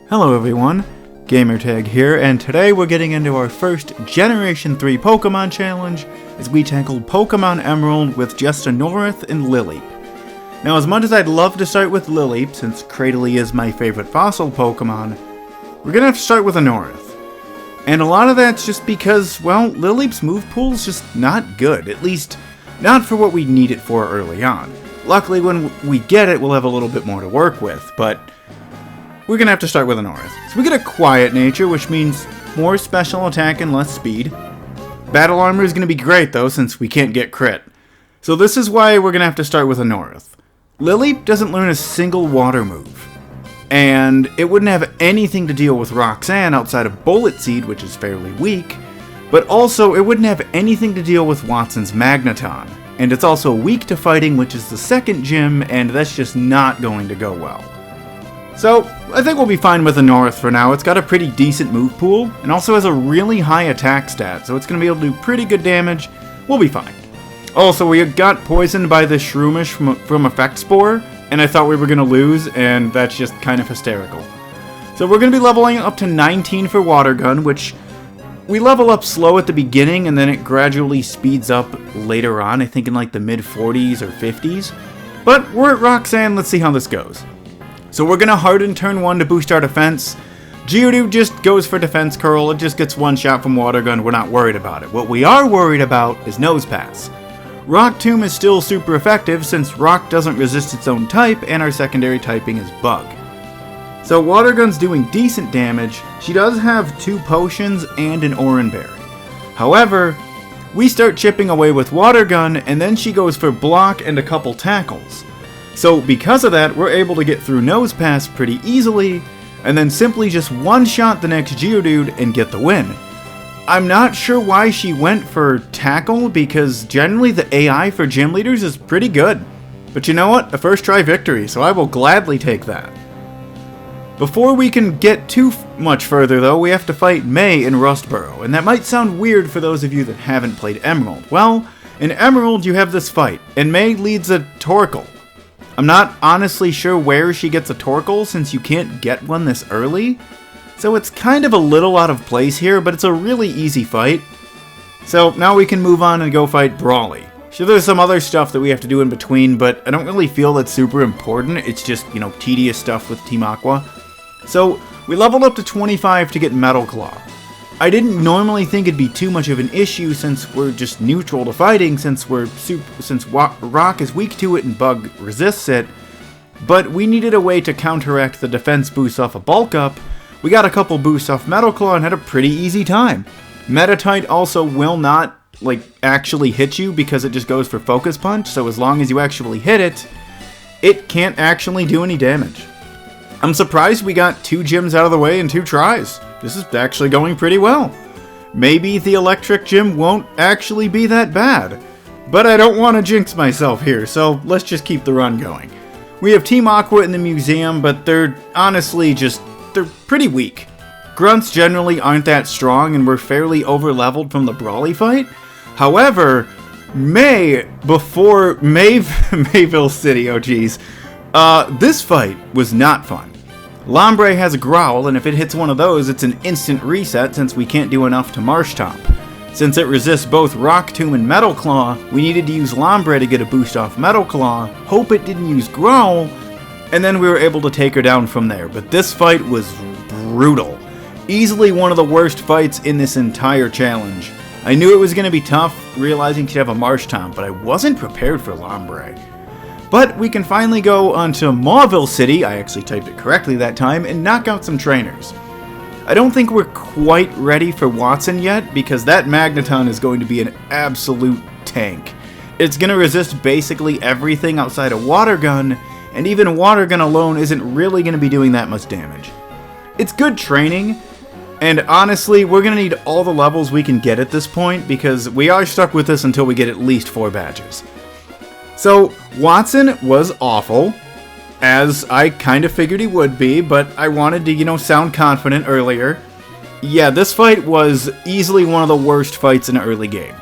Hello everyone, Gamertag here, and today we're getting into our first Generation 3 Pokemon challenge as we tackle Pokemon Emerald with just Anorith and Lileep. Now, as much as I'd love to start with Lileep, since Cradily is my favorite fossil Pokemon, we're gonna have to start with Anorith. And a lot of that's just because, well, Lileep's move pool is just not good, at least not for what we need it for early on. Luckily, when we get it, we'll have a little bit more to work with, but we're gonna have to start with Anorith. So we get a Quiet Nature, which means more special attack and less speed. Battle Armor is gonna be great though, since we can't get crit. So this is why we're gonna have to start with Anorith. Lileep doesn't learn a single water move, and it wouldn't have anything to deal with Roxanne outside of Bullet Seed, which is fairly weak, but also it wouldn't have anything to deal with Watson's Magneton. And it's also weak to Fighting, which is the second gym, and that's just not going to go well. So, I think we'll be fine with Anorith for now. It's got a pretty decent move pool, and also has a really high attack stat, so it's going to be able to do pretty good damage. We'll be fine. Also, we got poisoned by the Shroomish from Effect Spore, and I thought we were going to lose, and that's just kind of hysterical. So we're going to be leveling up to 19 for Water Gun, which we level up slow at the beginning, and then it gradually speeds up later on, I think in like the mid-40s or 50s. But we're at Roxanne, let's see how this goes. So we're going to Harden turn 1 to boost our defense. Geodude just goes for Defense Curl, it just gets one shot from Water Gun, we're not worried about it. What we are worried about is Nose Pass. Rock Tomb is still super effective since Rock doesn't resist its own type and our secondary typing is Bug. So Water Gun's doing decent damage. She does have 2 potions and an Oran Berry. However, we start chipping away with Water Gun and then she goes for Block and a couple tackles. So because of that, we're able to get through Nose Pass pretty easily, and then simply just one-shot the next Geodude and get the win. I'm not sure why she went for Tackle, because generally the AI for gym leaders is pretty good. But you know what? A first try victory, so I will gladly take that. Before we can get too much further though, we have to fight May in Rustboro, and that might sound weird for those of you that haven't played Emerald. Well, in Emerald you have this fight, and May leads a Torkoal. I'm not honestly sure where she gets a Torkoal since you can't get one this early, so it's kind of a little out of place here, but it's a really easy fight. So now we can move on and go fight Brawly. Sure, there's some other stuff that we have to do in between, but I don't really feel that's super important. It's just, you know, tedious stuff with Team Aqua. So we leveled up to 25 to get Metal Claw. I didn't normally think it'd be too much of an issue since we're just neutral to fighting, since Rock is weak to it and Bug resists it, but we needed a way to counteract the defense boost off a Bulk Up. We got a couple boosts off Metal Claw and had a pretty easy time. Metatite also will not actually hit you because it just goes for Focus Punch, so as long as you actually hit it, it can't actually do any damage. I'm surprised we got 2 gyms out of the way in 2 tries. This is actually going pretty well. Maybe the electric gym won't actually be that bad. But I don't want to jinx myself here, so let's just keep the run going. We have Team Aqua in the museum, but they're honestly they're pretty weak. Grunts generally aren't that strong, and we're fairly over-leveled from the Brawly fight. However, before Mayville City, oh geez, this fight was not fun. Lombre has a Growl, and if it hits one of those, it's an instant reset since we can't do enough to Marsh Tomp. Since it resists both Rock Tomb and Metal Claw, we needed to use Lombre to get a boost off Metal Claw, hope it didn't use Growl, and then we were able to take her down from there. But this fight was brutal. Easily one of the worst fights in this entire challenge. I knew it was going to be tough, realizing she'd have a Marsh Tomp, but I wasn't prepared for Lombre. But we can finally go onto Mauville City, I actually typed it correctly that time, and knock out some trainers. I don't think we're quite ready for Watson yet, because that Magneton is going to be an absolute tank. It's going to resist basically everything outside of Water Gun, and even Water Gun alone isn't really going to be doing that much damage. It's good training, and honestly, we're going to need all the levels we can get at this point, because we are stuck with this until we get at least 4 badges. So, Watson was awful, as I kind of figured he would be, but I wanted to, sound confident earlier. Yeah, this fight was easily one of the worst fights in an early game.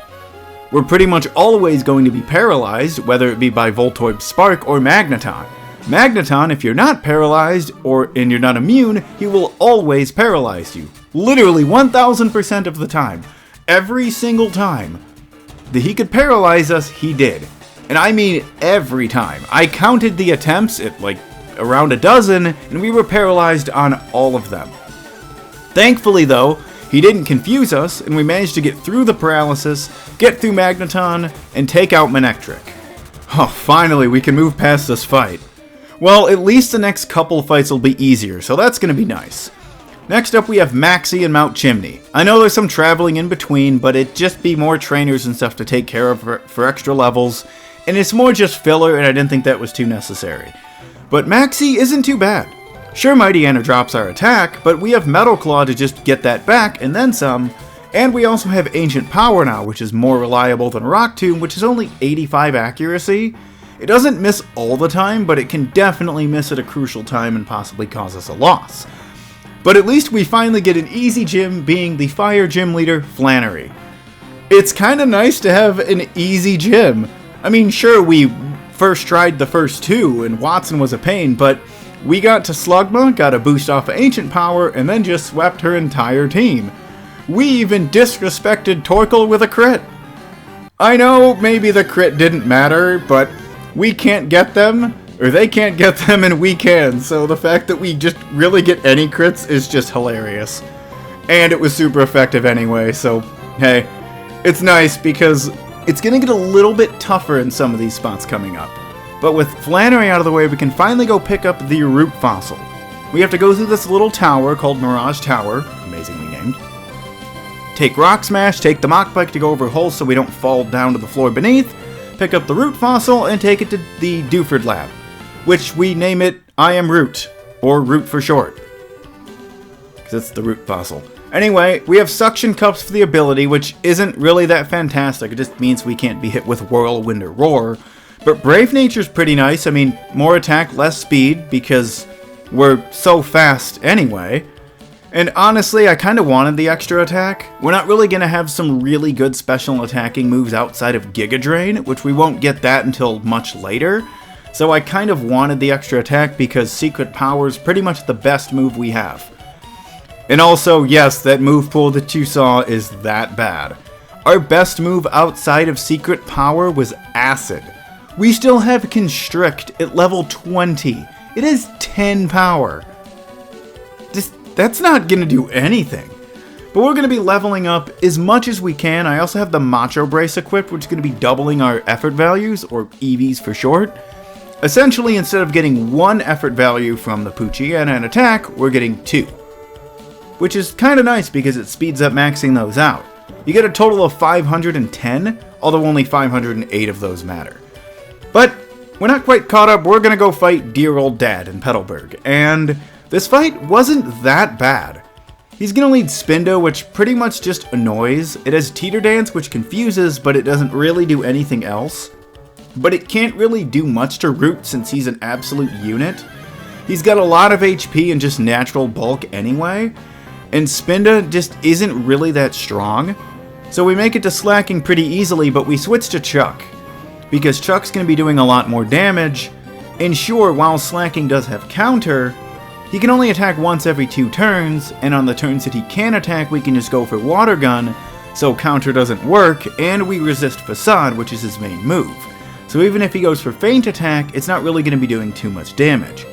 We're pretty much always going to be paralyzed, whether it be by Voltorb Spark or Magneton. Magneton, if you're not paralyzed and you're not immune, he will always paralyze you. Literally 1000% of the time. Every single time that he could paralyze us, he did. And I mean every time. I counted the attempts at like around a dozen, and we were paralyzed on all of them. Thankfully though, he didn't confuse us, and we managed to get through the paralysis, get through Magneton, and take out Manectric. Oh, finally we can move past this fight. Well, at least the next couple fights will be easier, so that's going to be nice. Next up we have Maxie and Mount Chimney. I know there's some traveling in between, but it'd just be more trainers and stuff to take care of for extra levels, and it's more just filler, and I didn't think that was too necessary. But Maxie isn't too bad. Sure, Mighty Anna drops our attack, but we have Metal Claw to just get that back and then some, and we also have Ancient Power now, which is more reliable than Rock Tomb, which is only 85 accuracy. It doesn't miss all the time, but it can definitely miss at a crucial time and possibly cause us a loss. But at least we finally get an easy gym, being the Fire Gym Leader, Flannery. It's kinda nice to have an easy gym. I mean, sure, we first tried the first two, and Watson was a pain, but we got to Slugma, got a boost off of Ancient Power, and then just swept her entire team. We even disrespected Torkoal with a crit. I know maybe the crit didn't matter, but we can't get them, or they can't get them, and we can, so the fact that we just really get any crits is just hilarious. And it was super effective anyway, so hey, it's nice because it's gonna get a little bit tougher in some of these spots coming up. But with Flannery out of the way, we can finally go pick up the Root Fossil. We have to go through this little tower called Mirage Tower, amazingly named. Take Rock Smash, take the Mach Bike to go over holes so we don't fall down to the floor beneath, pick up the Root Fossil, and take it to the Dewford Lab, which we name it I Am Root, or Root for short, because it's the Root Fossil. Anyway, we have Suction Cups for the ability, which isn't really that fantastic, it just means we can't be hit with Whirlwind or Roar, but Brave Nature's pretty nice. I mean, more attack, less speed, because we're so fast anyway. And honestly, I kind of wanted the extra attack. We're not really going to have some really good special attacking moves outside of Giga Drain, which we won't get that until much later. So I kind of wanted the extra attack because Secret Power is pretty much the best move we have. And also, yes, that move pool that you saw is that bad. Our best move outside of Secret Power was Acid. We still have Constrict at level 20. It has 10 power. That's not going to do anything. But we're going to be leveling up as much as we can. I also have the Macho Brace equipped, which is going to be doubling our effort values, or EVs for short. Essentially, instead of getting 1 effort value from the Poochyena and attack, we're getting 2. Which is kind of nice because it speeds up maxing those out. You get a total of 510, although only 508 of those matter. But we're not quite caught up. We're going to go fight dear old Dad in Petalburg, and this fight wasn't that bad. He's going to lead Spindo, which pretty much just annoys. It has Teeter Dance, which confuses, but it doesn't really do anything else. But it can't really do much to Root since he's an absolute unit. He's got a lot of HP and just natural bulk anyway, and Spinda just isn't really that strong. So we make it to Slacking pretty easily, but we switch to Chuck, because Chuck's going to be doing a lot more damage, and sure, while Slacking does have counter, he can only attack once every 2 turns, and on the turns that he can attack, we can just go for Water Gun, so counter doesn't work, and we resist Facade, which is his main move. So even if he goes for Feint Attack, it's not really going to be doing too much damage.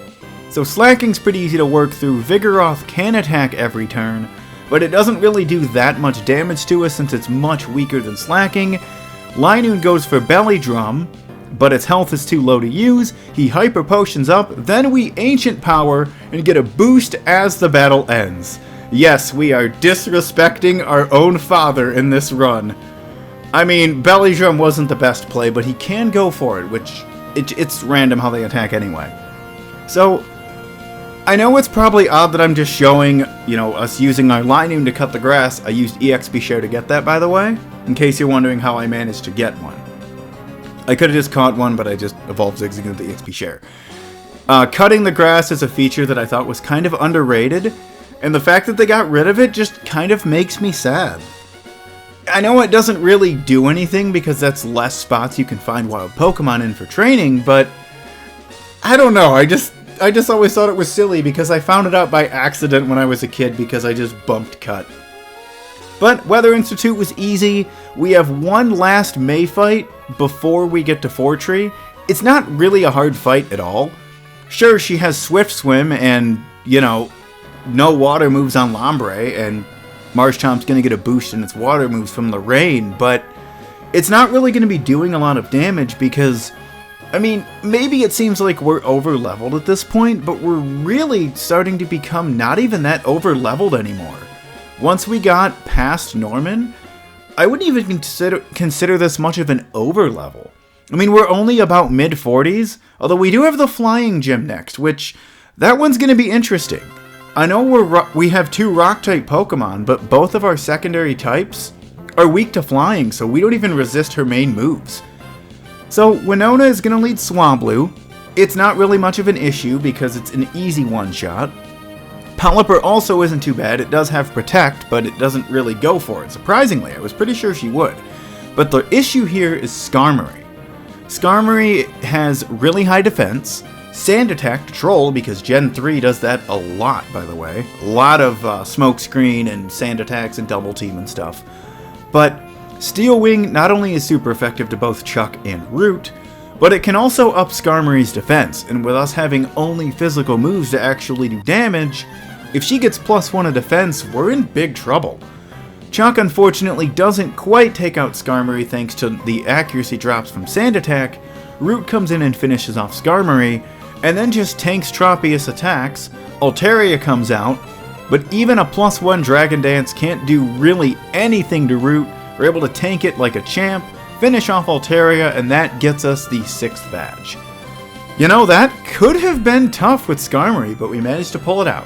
So Slacking's pretty easy to work through. Vigoroth can attack every turn, but it doesn't really do that much damage to us since it's much weaker than Slacking. Linoon goes for Belly Drum, but its health is too low to use. He Hyper Potions up, then we Ancient Power and get a boost as the battle ends. Yes, we are disrespecting our own father in this run. I mean, Belly Drum wasn't the best play, but he can go for it, which it's random how they attack anyway. So, I know it's probably odd that I'm just showing, us using our Linoon to cut the grass. I used EXP Share to get that, by the way, in case you're wondering how I managed to get one. I could have just caught one, but I just evolved Zigzag into the EXP Share. Cutting the grass is a feature that I thought was kind of underrated, and the fact that they got rid of it just kind of makes me sad. I know it doesn't really do anything because that's less spots you can find wild Pokemon in for training, but I don't know, I just always thought it was silly because I found it out by accident when I was a kid because I just bumped cut. But Weather Institute was easy. We have one last May fight before we get to Fortree. It's not really a hard fight at all. Sure, she has Swift Swim and, you know, no water moves on Lombre, and Marshchomp's gonna get a boost in its water moves from the rain, but it's not really gonna be doing a lot of damage because, I mean, maybe it seems like we're over-leveled at this point, but we're really starting to become not even that over-leveled anymore. Once we got past Norman, I wouldn't even consider this much of an over-level. I mean, we're only about mid-40s, although we do have the Flying Gym next, which, that one's going to be interesting. I know we have 2 Rock-type Pokemon, but both of our secondary types are weak to Flying, so we don't even resist her main moves. So, Winona is going to lead Swablu. It's not really much of an issue because it's an easy one-shot. Pelipper also isn't too bad. It does have Protect, but it doesn't really go for it. Surprisingly, I was pretty sure she would. But the issue here is Skarmory. Skarmory has really high defense, Sand Attack to Troll, because Gen 3 does that a lot, by the way. A lot of Smoke Screen and Sand Attacks and Double Team and stuff. But Steel Wing not only is super effective to both Chuck and Root, but it can also up Skarmory's defense, and with us having only physical moves to actually do damage, if she gets +1 of defense, we're in big trouble. Chuck unfortunately doesn't quite take out Skarmory thanks to the accuracy drops from Sand Attack. Root comes in and finishes off Skarmory, and then just tanks Tropius attacks. Altaria comes out, but even a +1 Dragon Dance can't do really anything to Root. We're able to tank it like a champ, finish off Altaria, and that gets us the 6th badge. You know, that could have been tough with Skarmory, but we managed to pull it out.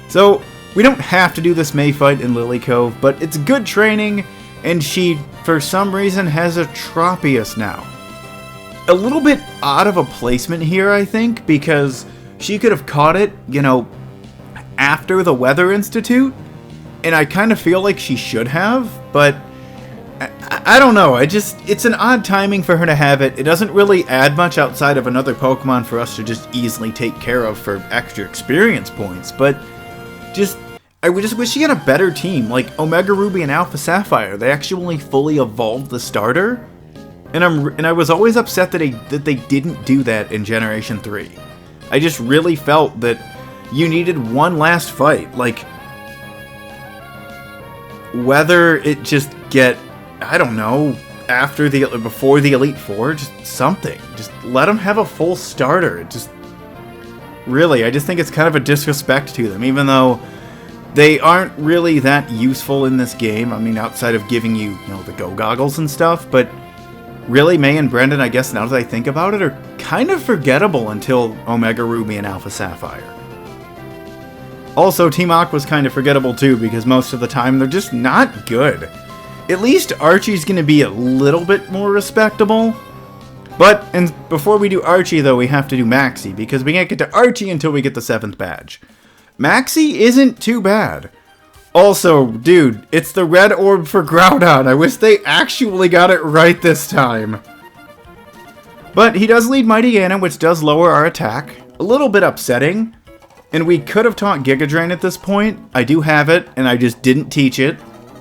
So, we don't have to do this May fight in Lily Cove, but it's good training, and she, for some reason, has a Tropius now. A little bit odd of a placement here, I think, because she could have caught it, you know, after the Weather Institute, and I kind of feel like she should have, but I don't know, it's an odd timing for her to have it. It doesn't really add much outside of another Pokemon for us to just easily take care of for extra experience points, but I would just wish she had a better team, like Omega Ruby and Alpha Sapphire. They actually fully evolved the starter, and I was always upset that they didn't do that in Generation 3. I just really felt that you needed one last fight, like whether it just get, I don't know, before the Elite Four, just something. Just let them have a full starter. Really, I just think it's kind of a disrespect to them, even though they aren't really that useful in this game. I mean, outside of giving you, the Go Goggles and stuff, but really, May and Brendan, I guess now that I think about it, are kind of forgettable until Omega Ruby and Alpha Sapphire. Also, Team Aqua's kind of forgettable too, because most of the time they're just not good. At least Archie's going to be a little bit more respectable. But, and before we do Archie though, we have to do Maxie, because we can't get to Archie until we get the 7th badge. Maxie isn't too bad. Also, dude, it's the red orb for Groudon. I wish they actually got it right this time. But he does lead Mighty Anna, which does lower our attack. A little bit upsetting. And we could have taught Giga Drain at this point. I do have it, and I just didn't teach it.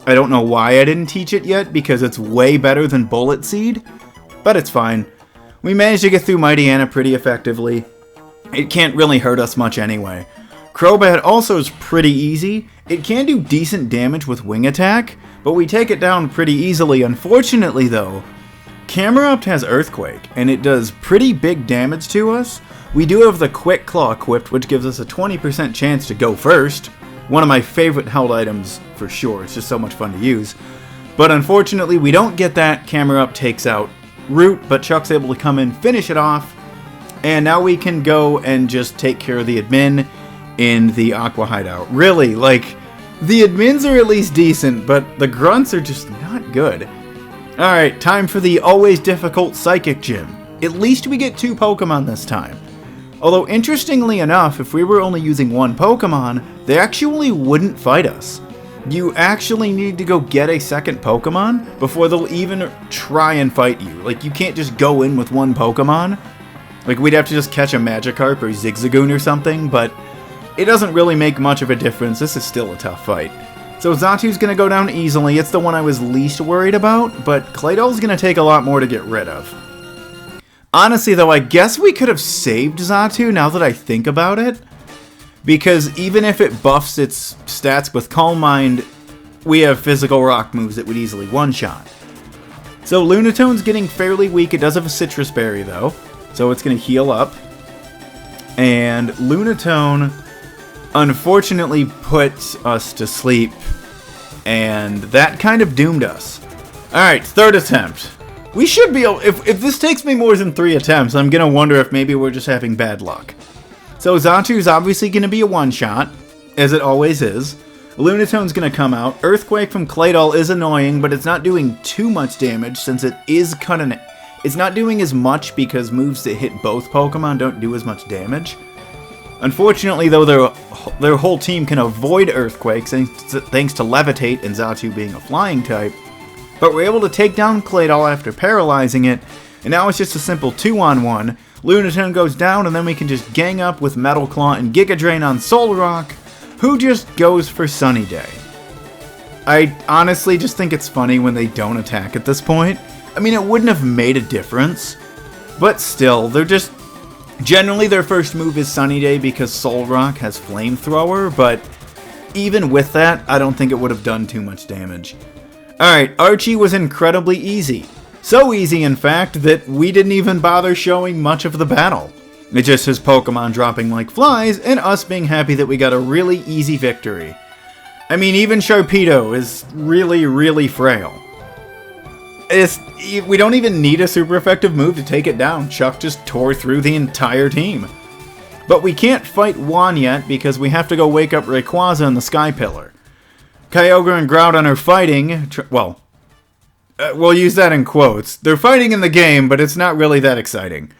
I don't know why I didn't teach it yet, because it's way better than Bullet Seed. But it's fine. We managed to get through Mighty Anna pretty effectively. It can't really hurt us much anyway. Crobat also is pretty easy. It can do decent damage with Wing Attack, but we take it down pretty easily. Unfortunately though, Camerupt has Earthquake, and it does pretty big damage to us. We do have the Quick Claw equipped, which gives us a 20% chance to go first. One of my favorite held items for sure, it's just so much fun to use. But unfortunately we don't get that. Camerupt takes out Root, but Chuck's able to come in, finish it off, and now we can go and just take care of the admin in the Aqua hideout. Really, like, the admins are at least decent, but the grunts are just not good. Alright, time for the always difficult Psychic Gym. At least we get 2 Pokemon this time. Although, interestingly enough, if we were only using 1 Pokemon, they actually wouldn't fight us. You actually need to go get a second Pokemon before they'll even try and fight you. Like, you can't just go in with 1 Pokemon. Like, we'd have to just catch a Magikarp or Zigzagoon or something, but it doesn't really make much of a difference. This is still a tough fight. So Xatu's gonna go down easily. It's the one I was least worried about, but Claydol's gonna take a lot more to get rid of. Honestly, though, I guess we could have saved Xatu now that I think about it, because even if it buffs its stats with Calm Mind, we have physical rock moves that would easily one-shot. So Lunatone's getting fairly weak. It does have a Citrus Berry, though, so it's going to heal up. And Lunatone, unfortunately, put us to sleep, and that kind of doomed us. Alright, third attempt. We should be able... If this takes me more than 3 attempts, I'm going to wonder if maybe we're just having bad luck. So Xatu's obviously going to be a one-shot, as it always is. Lunatone's going to come out. Earthquake from Claydol is annoying, but it's not doing too much damage since it is cutting... It's not doing as much because moves that hit both Pokemon don't do as much damage. Unfortunately, though, their whole team can avoid Earthquakes thanks to Levitate and Xatu being a flying type. But we're able to take down Claydol after paralyzing it, and now it's just a simple 2-on-1. Lunatone goes down, and then we can just gang up with Metal Claw and Giga Drain on Solrock, who just goes for Sunny Day. I honestly just think it's funny when they don't attack at this point. I mean, it wouldn't have made a difference, but still, they're just... Generally, their first move is Sunny Day because Solrock has Flamethrower, but even with that, I don't think it would have done too much damage. Alright, Archie was incredibly easy. So easy, in fact, that we didn't even bother showing much of the battle. It's just his Pokemon dropping like flies, and us being happy that we got a really easy victory. I mean, even Sharpedo is really, really frail. We don't even need a super effective move to take it down. Chuck just tore through the entire team. But we can't fight Juan yet because we have to go wake up Rayquaza in the Sky Pillar. Kyogre and Groudon are fighting. We'll use that in quotes. They're fighting in the game, but it's not really that exciting.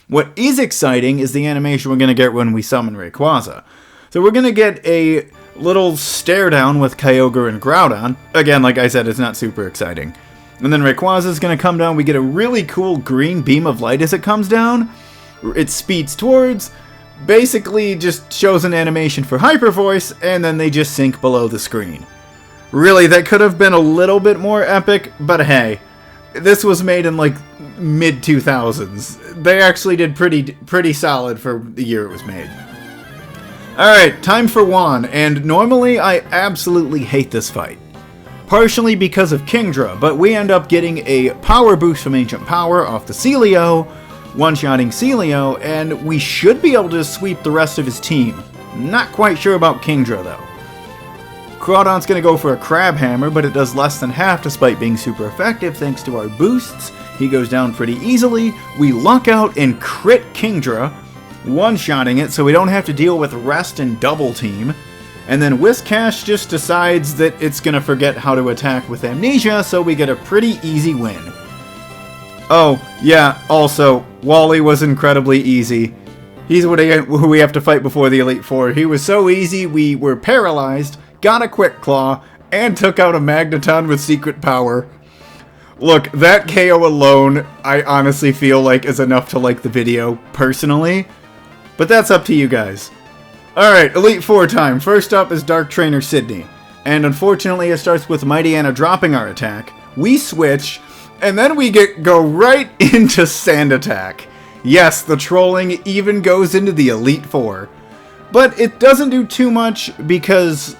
What is exciting is the animation we're going to get when we summon Rayquaza. So we're going to get a little stare down with Kyogre and Groudon. Again, like I said, it's not super exciting. And then Rayquaza is going to come down. We get a really cool green beam of light as it comes down. It speeds towards, basically just shows an animation for Hyper Voice, and then they just sink below the screen. Really, that could have been a little bit more epic, but hey, this was made in like mid-2000s. They actually did pretty solid for the year it was made. Alright, time for Juan, and normally I absolutely hate this fight. Partially because of Kingdra, but we end up getting a power boost from Ancient Power off the Celio, one-shotting Celio, and we should be able to sweep the rest of his team. Not quite sure about Kingdra though. Groudon's going to go for a Crab Hammer, but it does less than half despite being super effective thanks to our boosts. He goes down pretty easily. We luck out and crit Kingdra, one-shotting it so we don't have to deal with Rest and Double Team. And then Whiscash just decides that it's going to forget how to attack with Amnesia, so we get a pretty easy win. Oh, yeah, also, Wally was incredibly easy. He's who we have to fight before the Elite Four. He was so easy, we were paralyzed, got a Quick Claw, and took out a Magneton with Secret Power. Look, that KO alone, I honestly feel like is enough to like the video, personally. But that's up to you guys. Alright, Elite Four time. First up is Dark Trainer Sydney. And unfortunately it starts with Mighty Anna dropping our attack. We switch, and then we go right into Sand Attack. Yes, the trolling even goes into the Elite Four. But it doesn't do too much because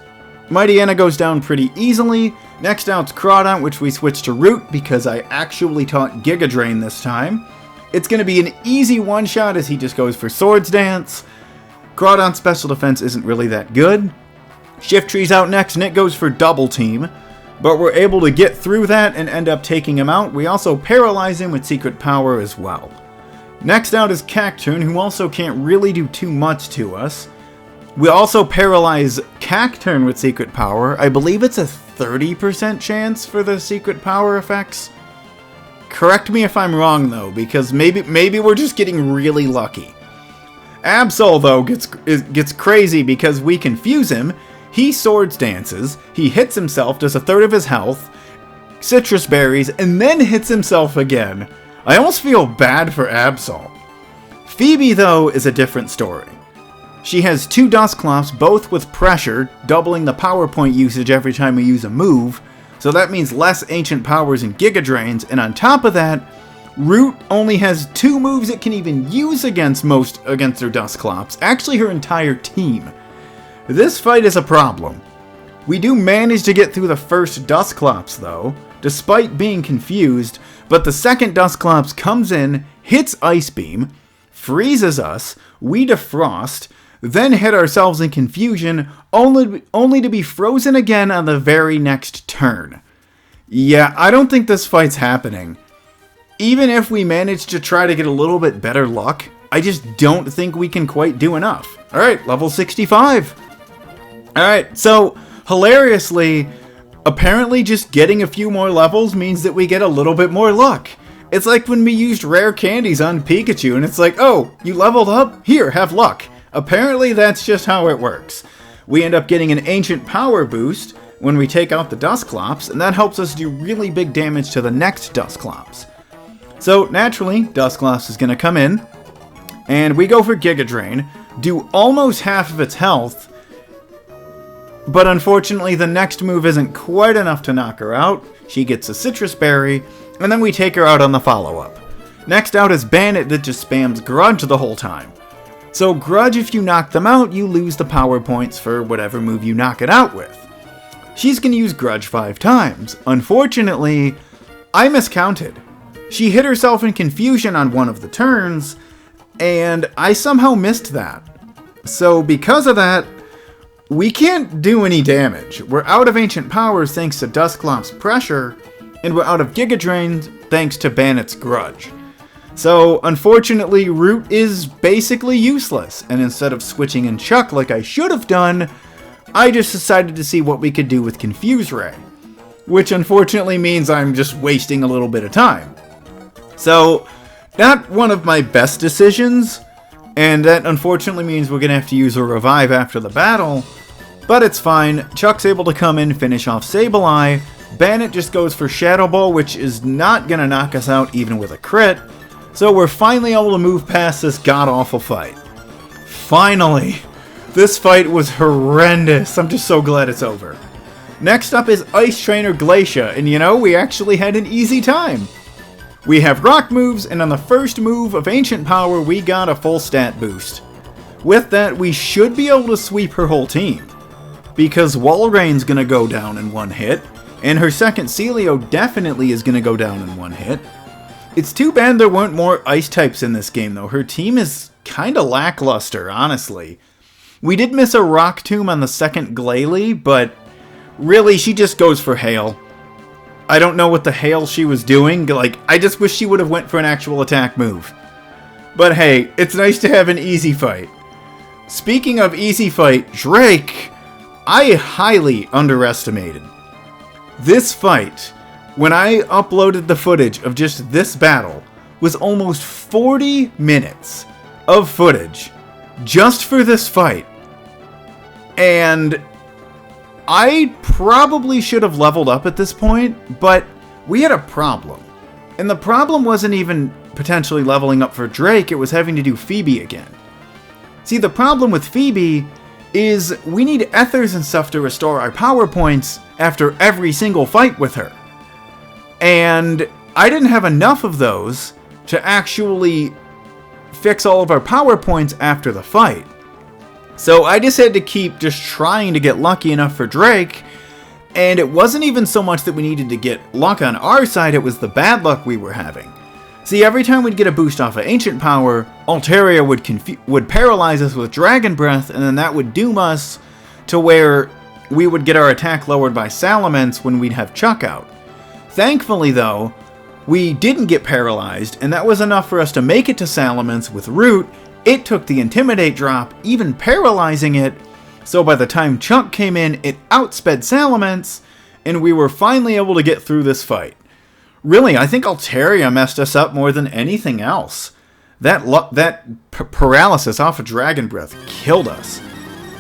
Mighty Anna goes down pretty easily. Next out's Crawdaunt, which we switch to Root because I actually taught Giga Drain this time. It's going to be an easy one-shot as he just goes for Swords Dance. Crawdaunt's special defense isn't really that good. Shifttree's out next and it goes for Double Team. But we're able to get through that and end up taking him out. We also paralyze him with Secret Power as well. Next out is Cacturne, who also can't really do too much to us. We also paralyze Cacturne with Secret Power. I believe it's a 30% chance for the Secret Power effects. Correct me if I'm wrong though, because maybe we're just getting really lucky. Absol though gets crazy because we confuse him. He Swords Dances, he hits himself, does a third of his health, Citrus Berries, and then hits himself again. I almost feel bad for Absol. Phoebe, though, is a different story. She has 2 Dusclops, both with pressure, doubling the power point usage every time we use a move, so that means less Ancient Powers and Giga Drains, and on top of that, Root only has 2 moves it can even use against her Dusclops, actually her entire team. This fight is a problem. We do manage to get through the first Dusclops though, despite being confused, but the second Dusclops comes in, hits Ice Beam, freezes us, we defrost, then hit ourselves in confusion, only to be frozen again on the very next turn. Yeah, I don't think this fight's happening. Even if we manage to try to get a little bit better luck, I just don't think we can quite do enough. Alright, level 65. Alright, so, hilariously, apparently just getting a few more levels means that we get a little bit more luck. It's like when we used rare candies on Pikachu, and it's like, oh, you leveled up? Here, have luck. Apparently that's just how it works. We end up getting an Ancient Power boost when we take out the Dusclops, and that helps us do really big damage to the next Dusclops. So naturally, Dusclops is going to come in, and we go for Giga Drain, do almost half of its health, but unfortunately the next move isn't quite enough to knock her out. She gets a Citrus Berry, and then we take her out on the follow-up. Next out is Bandit that just spams Grudge the whole time. So Grudge, if you knock them out, you lose the power points for whatever move you knock it out with. She's going to use Grudge 5 times. Unfortunately, I miscounted. She hit herself in confusion on one of the turns, and I somehow missed that. So because of that, we can't do any damage. We're out of Ancient Powers thanks to Dusclops' pressure, and we're out of Giga Drain thanks to Bandit's Grudge. So, unfortunately, Root is basically useless, and instead of switching in Chuck like I should have done, I just decided to see what we could do with Confuse Ray, which unfortunately means I'm just wasting a little bit of time. So, not one of my best decisions, and that unfortunately means we're going to have to use a revive after the battle, but it's fine. Chuck's able to come in, finish off Sableye, Bandit just goes for Shadow Ball, which is not going to knock us out even with a crit, so we're finally able to move past this god-awful fight. Finally! This fight was horrendous. I'm just so glad it's over. Next up is Ice Trainer Glacia, and you know, we actually had an easy time. We have rock moves, and on the first move of Ancient Power, we got a full stat boost. With that, we should be able to sweep her whole team, because Walreign's gonna go down in one hit, and her second Celio definitely is gonna go down in one hit. It's too bad there weren't more ice types in this game, though. Her team is kinda lackluster, honestly. We did miss a Rock Tomb on the second Glalie, but really, she just goes for Hail. I don't know what the Hail she was doing. Like, I just wish she would have went for an actual attack move. But hey, it's nice to have an easy fight. Speaking of easy fight, Drake, I highly underestimated. This fight, when I uploaded the footage of just this battle, was almost 40 minutes of footage just for this fight. And I probably should have leveled up at this point, but we had a problem. And the problem wasn't even potentially leveling up for Drake, it was having to do Phoebe again. See, the problem with Phoebe is we need ethers and stuff to restore our power points after every single fight with her. And I didn't have enough of those to actually fix all of our power points after the fight. So I just had to keep just trying to get lucky enough for Drake, and it wasn't even so much that we needed to get luck on our side, it was the bad luck we were having. See, every time we'd get a boost off of Ancient Power, Altaria would paralyze us with Dragon Breath, and then that would doom us to where we would get our attack lowered by Salamence when we'd have Chuck out. Thankfully, though, we didn't get paralyzed, and that was enough for us to make it to Salamence with Root. It took the Intimidate drop, even paralyzing it, so by the time Chuck came in, it outsped Salamence, and we were finally able to get through this fight. Really, I think Altaria messed us up more than anything else. That paralysis off of Dragon Breath killed us.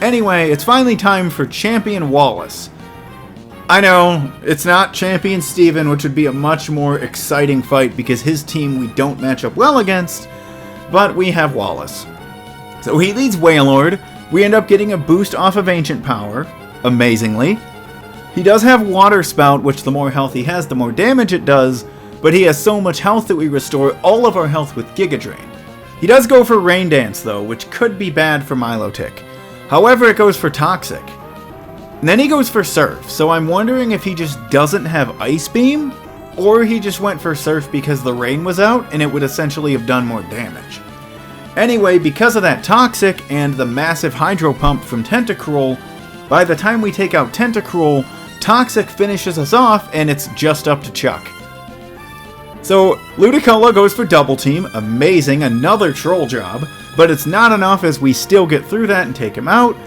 Anyway, it's finally time for Champion Wallace. I know, it's not Champion Steven, which would be a much more exciting fight because his team we don't match up well against, but we have Wallace. So he leads Wailord. We end up getting a boost off of Ancient Power, amazingly. He does have Water Spout, which the more health he has, the more damage it does, but he has so much health that we restore all of our health with Giga Drain. He does go for Rain Dance, though, which could be bad for Milotic. However, it goes for Toxic. And then he goes for Surf, so I'm wondering if he just doesn't have Ice Beam, or he just went for Surf because the rain was out and it would essentially have done more damage. Anyway, because of that Toxic and the massive Hydro Pump from Tentacruel, by the time we take out Tentacruel, Toxic finishes us off and it's just up to Chuck. So, Ludicolo goes for Double Team, amazing, another troll job, but it's not enough as we still get through that and take him out.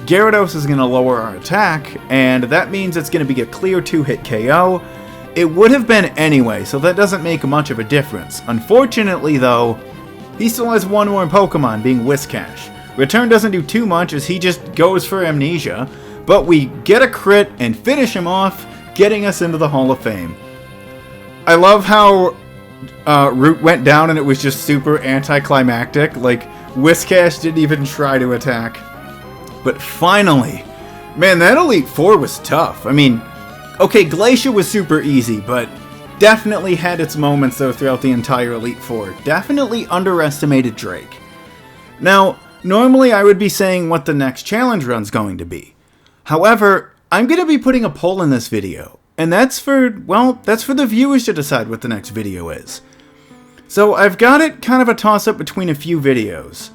Gyarados is going to lower our attack, and that means it's going to be a clear 2-hit KO. It would have been anyway, so that doesn't make much of a difference. Unfortunately, though, he still has one more Pokemon, being Whiscash. Return doesn't do too much as he just goes for Amnesia, but we get a crit and finish him off, getting us into the Hall of Fame. I love how Root went down and it was just super anticlimactic. Like, Whiscash didn't even try to attack. But finally, man, that Elite Four was tough. I mean, okay, Glacier was super easy, but definitely had its moments, though, throughout the entire Elite Four. Definitely underestimated Drake. Now, normally I would be saying what the next challenge run's going to be. However, I'm going to be putting a poll in this video, and that's for, well, that's for the viewers to decide what the next video is. So I've got it kind of a toss-up between a few videos.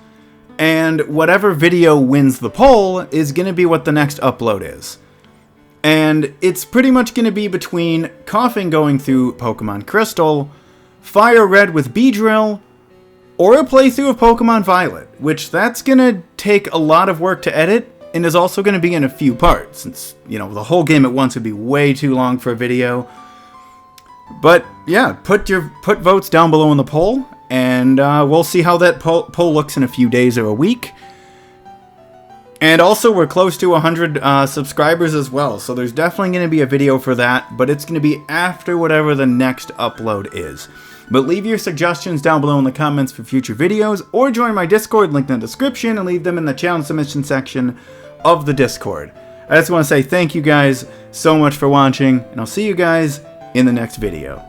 And whatever video wins the poll is going to be what the next upload is. And it's pretty much going to be between Coughing going through Pokemon Crystal, Fire Red with Beedrill, or a playthrough of Pokemon Violet, which that's going to take a lot of work to edit and is also going to be in a few parts, since, you know, the whole game at once would be way too long for a video. But yeah, put votes down below in the poll. And we'll see how that poll looks in a few days or a week. And also, we're close to 100 subscribers as well, so there's definitely going to be a video for that, but it's going to be after whatever the next upload is. But leave your suggestions down below in the comments for future videos, or join my Discord, link in the description, and leave them in the challenge submission section of the Discord. I just want to say thank you guys so much for watching, and I'll see you guys in the next video.